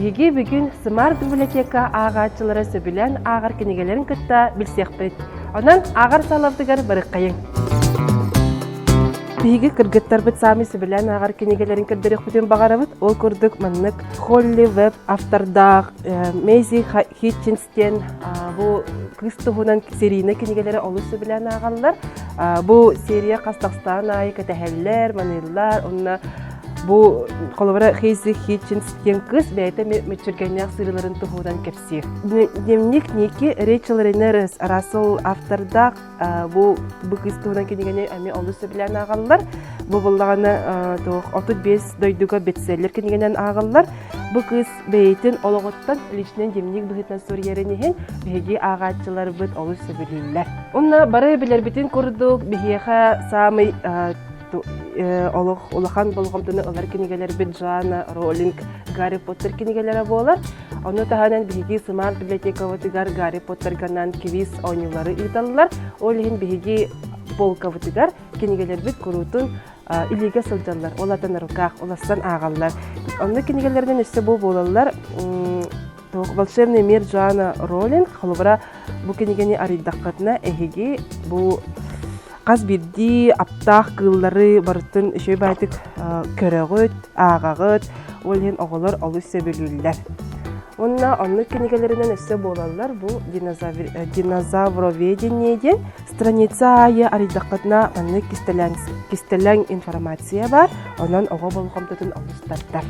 Биһиги бүгүн Smart библиотека ағачылары сөбүлән ағар кенегелерин кытта билсекпит. Онан ағар салавдыгар барыккайын. Биһиги кыргыттар бит сами сөбүлән ағар кенегелерин кырдырык бүтүн багарабыт. Ол курдук маннык Холли Веб автордак Мейзи Хитчинстен бу кыстыгунан серийне кенегелери олус сөбүлән агаллар. Бу серия Казакстан айы катахеллер, маныллар, онна бу колобра Хейзи Хитчинстен кыз бәйте мечүргәннәк сырыларын тухудан кепси. Дневник Ники Рэйчел Рейнерс Рассел авторда бу кыстыгунан кенегене ами олус сөбүлән агаллар. Бу буллаганы 35 дойдуга бетселлер кенегенен агаллар. Бу кыз бәйтен ологоттан личный дневник быгытан сурьеренен беги агачылар бит олус сөбүләләр. Онна бары билер битен курдук бихеха самый улахан болгомдуны олар кенегелер бит Джоанна Роллинг, Гарри Поттер кенегелери болар. Оны таханан биги Smart библиотека ватыгар Гарри Поттерганан квиз ойнулары ыйталлар. Олин биги полка ватыгар кенегелер бит курутун илиге сылжаллар. Олатан руках, оластан агаллар. Онны кенегелерден өсө бу болалар. Волшебный мир Джоанна Роллинг холбара бу кенегени ариддаккатына эхиги бу Қаз бирди аптақ кыллары барытын үшөй байтык көрөгөт, ағағыт, олен оғылар олы сөбілілер. Онны кенегелерінен өсі болалар бұл динозавроведениеден страница айы аридақытына манны кистелен информация бар, онан оғы болғамдытын олыстардар.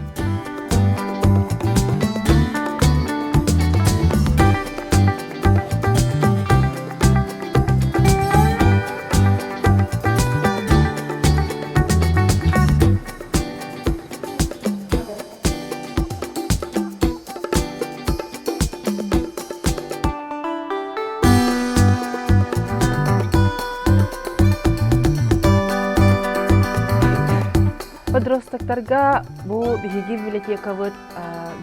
Подростактарга бу биһиги библиотека вот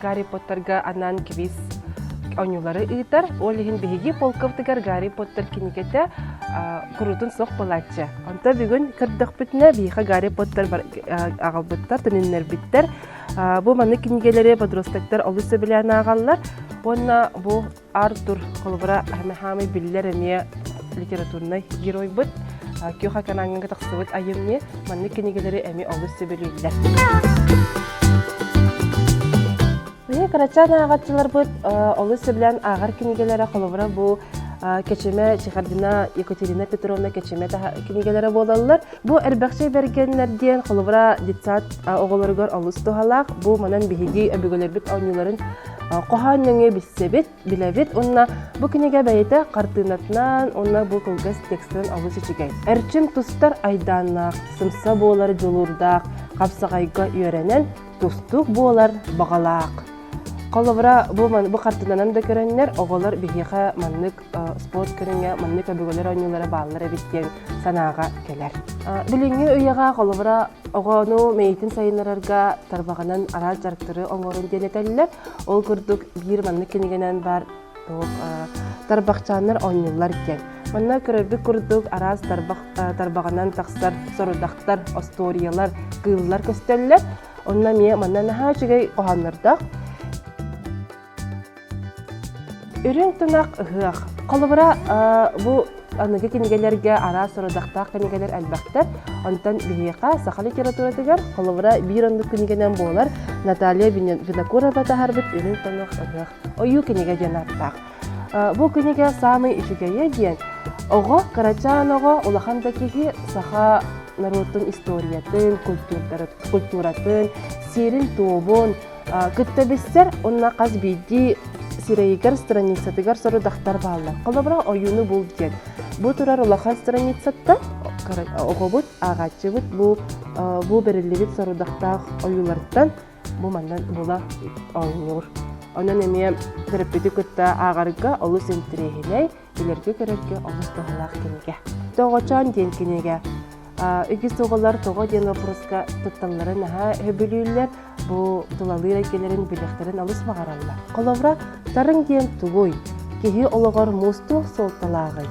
Гарри Поттерга анан квиз ойнулары ыйтар. Ол ихин биһиги полковтыгар Гарри Поттер киникете курутун сок болачы. Онта бүгүн кырдык бүтүнө биха Гарри Поттер агалбыттар, төнүннөр биттер. Бу маны кинигелери подростактар олусы билен агаллар. Онна бу Артур колбара хамы биллер эме литературный герой бут. Кёха канаңга тахсыбыт айымне манны кенегелери эми олус сөбүлүллер. Мені карачана агачылар бут олус сөбүлән агар кенегелери колобра бу кечеме Чехардина Екатерина Петровна кечеме кенегелери болалар. Бу эрбәкче бергеннерден колобра дитсат оголоргор олус тухалак. Бу манан биһиги өбүгөлөрбүт ойнуларын Кохан неңе биссебет, билебет, онна бу кенеге бәйте картынатынан, онна бу кылгас текстен алыс ичигей. Әрчим тустар айданнақ, сымса болар жолурдақ, қапсағайға үйренен, тустук болар бағалақ. Колобра бу картынанан да көреннер, оғалар бігеға маннык спорт көренге, маннык өбігөлер ойнулары бағалар әбіткен санаға келер. Біліңе өйеға колобра оғану мейтін сайынларарға тарбағанан ара жарықтыры оңғырын денетелілер. Ол күрдік бір маннык кенегенен бар тарбақчаныр ойнулар кен. Манна көрірбік күрдік араз тарбағанан тақсар, сорудақтар, осториялар, қиылылар көстелілер. Онна ме манна наға жүгей қоғанырдақ. Үрін тұнақ ұғық. Қолыбыра бұл анығы кенегелерге ара сорудақтақ кенегелер әлбәқтер. Онтан бейеқа сақал литературатығар қолыбыра бір ондық кенегенен болар. Наталья Винокурова тағарбыт үрін тұнақ ұғық. Ойу кенегеден аттақ. Бұл кенеге самый үшігейе ден. Оғы, Карачан оғы, улахандакиги саха народтың историятын, культуратын, серил туобын, күттебістер, онна қаз бейді сирейгер страницатыгар сорудақтар бағалар. Қолабыра ойуны бұл ден. Бұл тұрар улахан страницатта, оғы бұд, ағачы бұд, бұл берілі сорудақтақ ойулардан бұл мандан бұла ойнур. Онан әме терапевті күтті ағарға олыс интерегіней, елерге көрерге олыс тұғылақ кенеге. Тоғычан ден кенеге. Үгі соғылар тоғы ден вопросқа тұтталарын аға өбілілер, бұл тұлалыр әкелерін білектерін олыс мағаралар. Қоловра тарын ден тұғой, кеге олығар мұсту солталағай.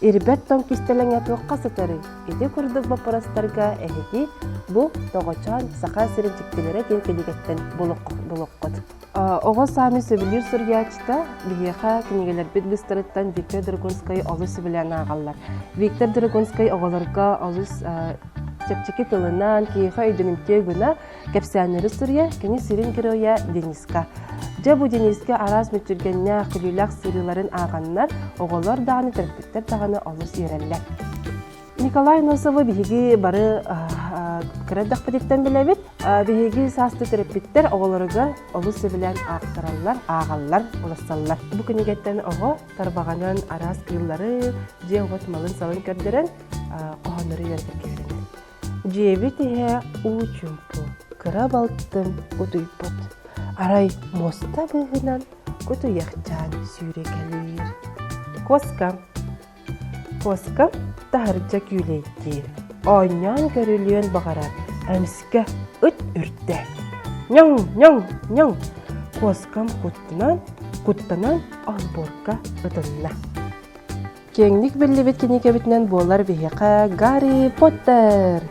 Ирбет том кистелен ятуаққа сытары. Эти күрдік бапырастарға әхети бұл тоғычан сақа сирен тіктелері ден кедегеттен болуққыд. Оға сами сөбілер сүргячта бігеға кенегелер бетгістіріттен Виктор Драгунскай олы сөбілен ағалар. Виктор Драгунскай оғаларға олыс чепчеки тылынан кейіға өйдінімте күні кәпсәнері сүрге кені сирен кероя Дениска. Жабу Дениска арас мүттіргенне күлілік сырыларын ағаннар оғалар дағаны тәріппеттер дағаны олыс ерелер. Николай Носовы бігеге бары кірәддақ бәдеттен біләбет, бігеге састы тәріппеттер оғаларыға олыс сөбілен ағалар, олассалар. Бұл күнігеттен оғы тарбағанын арас күйіллары же оғат малын салын көрдерін қоғаныры ердер керінер. Жебі тіге ұчымпы, кіра балттым ұтыйпыт. Арай моста бұғынан көті яқтан сүйре кәлер. Коска тағырджа күйлейттер. Ойнян көрілуен бағарар, әмсіке үт үрді. Няң. Коскам құттанан алборка ұтынна. Кеңдік білі беткені кәбітінен болар бейеқа Гарри Поттер.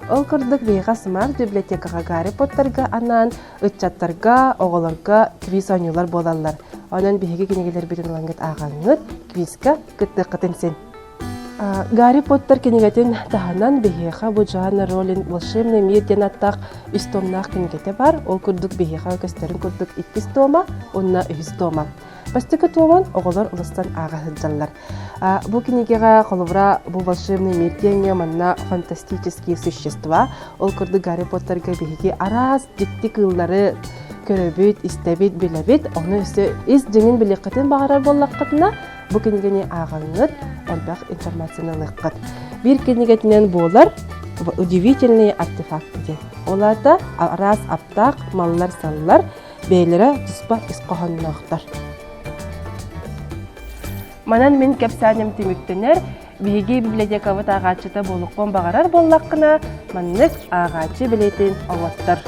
Ол күрдік бейға сымар библиотекаға Гарри Поттерға анан үтчаттарға, оғыларға квиз ойнулар болалар. Онан бейге кенегелер бетін олангет ағаңыт квизға күтті қытынсын. Гарри Поттер кенегетін тағанан бейға бұл Джоанна Роллинг волшебный мир ден аттақ үстомнақ кенегеті бар. Ол күрдік бейға өкестерін күрдік 2 тома, онна 3 тома. Бастықы томан оғылар ұлыстан аға хыджалар. Бұл кенегеға қолывра бұл волшебный мир денге манна фантастические существа. Ол күрдік Гарри Поттерға бейге арас жекті кыллары көрөбіт, истәбіт, біләбіт. Оны өсі із жеңін білеқетін бағарар боллаққытына бұл кенегені ағаңыт әлбәқ информацияны лыққыт. Bir кенегетінен болар удивительные артефакты. Оларда арас аптақ, маллар, саллар, бейлері тұспа исқоғаннақтар. Манан мен кәпсәнем теміктенер, бейге библиотекавыт ағачыта болуқпон бағарар боллаққына, маннық ағачы білетін олаттар.